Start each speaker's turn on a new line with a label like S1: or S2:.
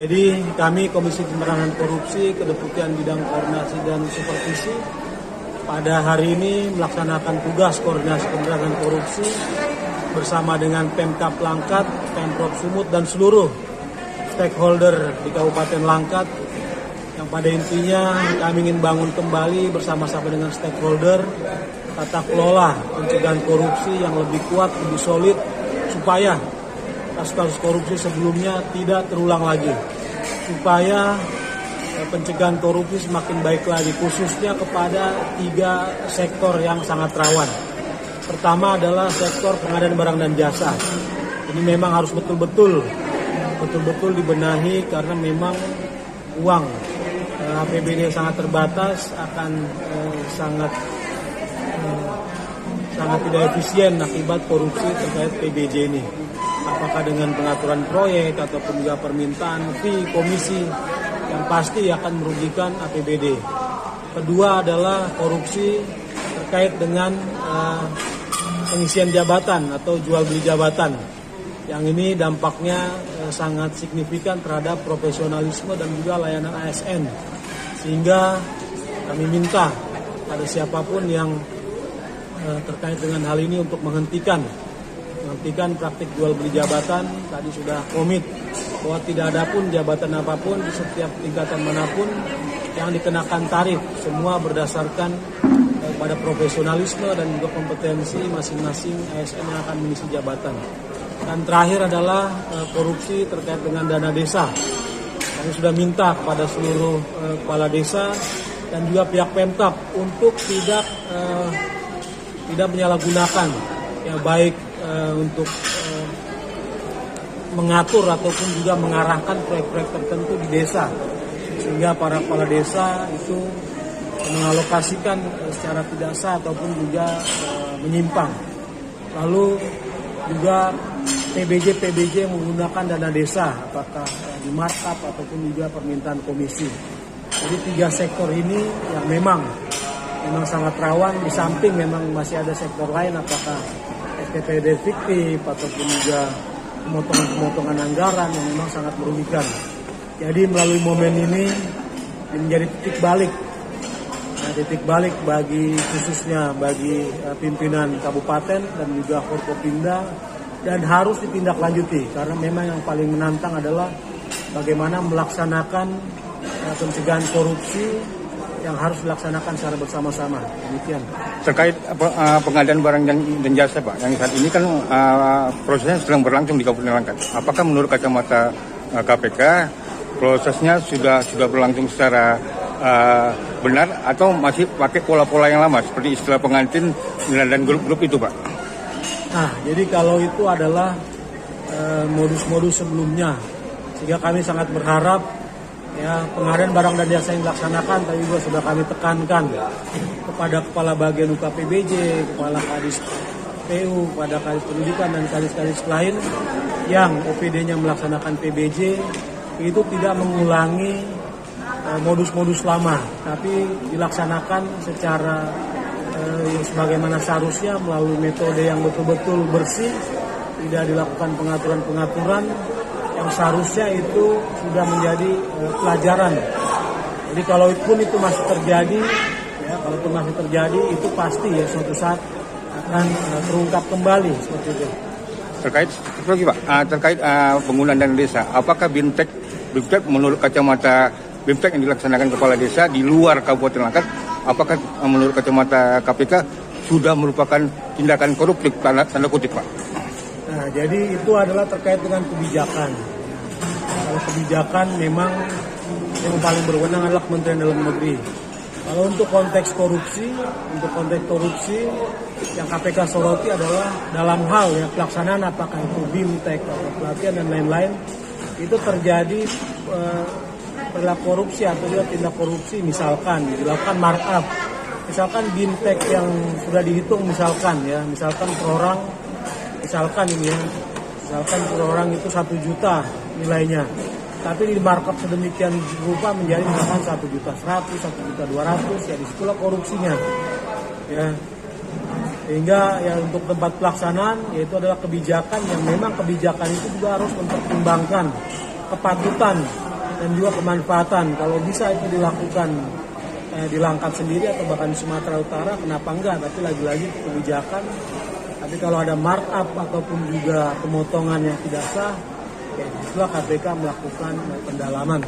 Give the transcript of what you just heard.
S1: Jadi kami Komisi Pemberantasan Korupsi, Kedeputian Bidang Koordinasi dan Supervisi pada hari ini melaksanakan tugas koordinasi pemberantasan korupsi bersama dengan Pemkab Langkat, Pemprov Sumut dan seluruh stakeholder di Kabupaten Langkat yang pada intinya kami ingin bangun kembali bersama-sama dengan stakeholder tata kelola pencegahan korupsi yang lebih kuat, lebih solid supaya kasus-kasus korupsi sebelumnya tidak terulang lagi, supaya pencegahan korupsi semakin baik lagi, khususnya kepada 3 sektor yang sangat rawan. Pertama adalah sektor pengadaan barang dan jasa. Ini memang harus betul-betul dibenahi karena memang uang APBD yang sangat terbatas akan sangat tidak efisien akibat korupsi terkait PBJ ini. Apakah dengan pengaturan proyek ataupun juga permintaan fee komisi yang pasti akan merugikan APBD. Kedua adalah korupsi terkait dengan pengisian jabatan atau jual beli jabatan. Yang ini dampaknya sangat signifikan terhadap profesionalisme dan juga layanan ASN. Sehingga kami minta pada siapapun yang terkait dengan hal ini untuk menghentikan praktik jual beli jabatan. Tadi sudah komit bahwa tidak ada pun jabatan apapun di setiap tingkatan manapun yang dikenakan tarif, semua berdasarkan pada profesionalisme dan juga kompetensi masing-masing ASN yang akan mengisi jabatan. Dan terakhir adalah korupsi terkait dengan dana desa. Kami sudah minta kepada seluruh kepala desa dan juga pihak Pemkab untuk tidak menyalahgunakan, ya baik untuk mengatur ataupun juga mengarahkan proyek-proyek tertentu di desa, sehingga para kepala desa itu mengalokasikan secara tidak sah ataupun juga menyimpang. Lalu juga PBJ yang menggunakan dana desa, apakah di markup ataupun juga permintaan komisi. Jadi 3 sektor ini yang memang sangat rawan, di samping memang masih ada sektor lain, apakah SPPD fiktif ataupun juga pemotongan anggaran yang memang sangat merugikan. Jadi melalui momen ini menjadi titik balik bagi khususnya bagi pimpinan kabupaten dan juga Forkopimda, dan harus ditindaklanjuti karena memang yang paling menantang adalah bagaimana melaksanakan pencegahan korupsi yang harus dilaksanakan secara bersama-sama. Demikian.
S2: Terkait pengadaan barang dan jasa, Pak, yang saat ini kan prosesnya sedang berlangsung di Kabupaten Langkat. Apakah menurut kacamata KPK prosesnya sudah berlangsung secara benar atau masih pakai pola-pola yang lama seperti istilah pengantin dan grup-grup itu, Pak?
S1: Nah, jadi kalau itu adalah modus-modus sebelumnya, sehingga kami sangat berharap ya pengadaan barang dan jasa yang dilaksanakan tadi juga sudah kami tekankan kepada Kepala Bagian UKPBJ, Kepala Kadis PU, kepada Kadis Pendidikan dan kadis-kadis lain yang OPD-nya melaksanakan PBJ itu tidak mengulangi modus-modus lama, tapi dilaksanakan secara sebagaimana seharusnya melalui metode yang betul-betul bersih, tidak dilakukan pengaturan-pengaturan yang seharusnya itu sudah menjadi pelajaran. Jadi kalaupun itu masih terjadi, itu pasti ya suatu saat akan terungkap kembali seperti itu.
S2: Terkait penggunaan dana desa, apakah BIMTEK menurut kacamata BIMTEK yang dilaksanakan kepala desa di luar Kabupaten Langkat, apakah menurut kacamata KPK sudah merupakan tindakan koruptif tanda kutip, Pak?
S1: Nah, jadi itu adalah terkait dengan kebijakan. Kalau kebijakan memang yang paling berwenang adalah Kementerian Dalam Negeri. Kalau untuk konteks korupsi yang KPK soroti adalah dalam hal ya pelaksanaan apakah itu BIMTEK atau pelatihan dan lain-lain, itu terjadi perilaku korupsi atau juga tindak korupsi, misalkan dilakukan markup. Misalkan BIMTEK yang sudah dihitung misalkan per orang, per orang itu 1 juta nilainya, tapi di markup sedemikian rupa menjadi misalkan 1.100.000, 1.200.000, ya disitulah korupsinya. Ya, sehingga ya untuk tempat pelaksanaan yaitu adalah kebijakan yang memang kebijakan itu juga harus mempertimbangkan kepatutan dan juga pemanfaatan. Kalau bisa itu dilakukan di Langkat sendiri atau bahkan di Sumatera Utara, kenapa enggak? Tapi lagi-lagi kebijakan. Tapi kalau ada markup ataupun juga pemotongan yang tidak sah, ya itulah KPK melakukan pendalaman.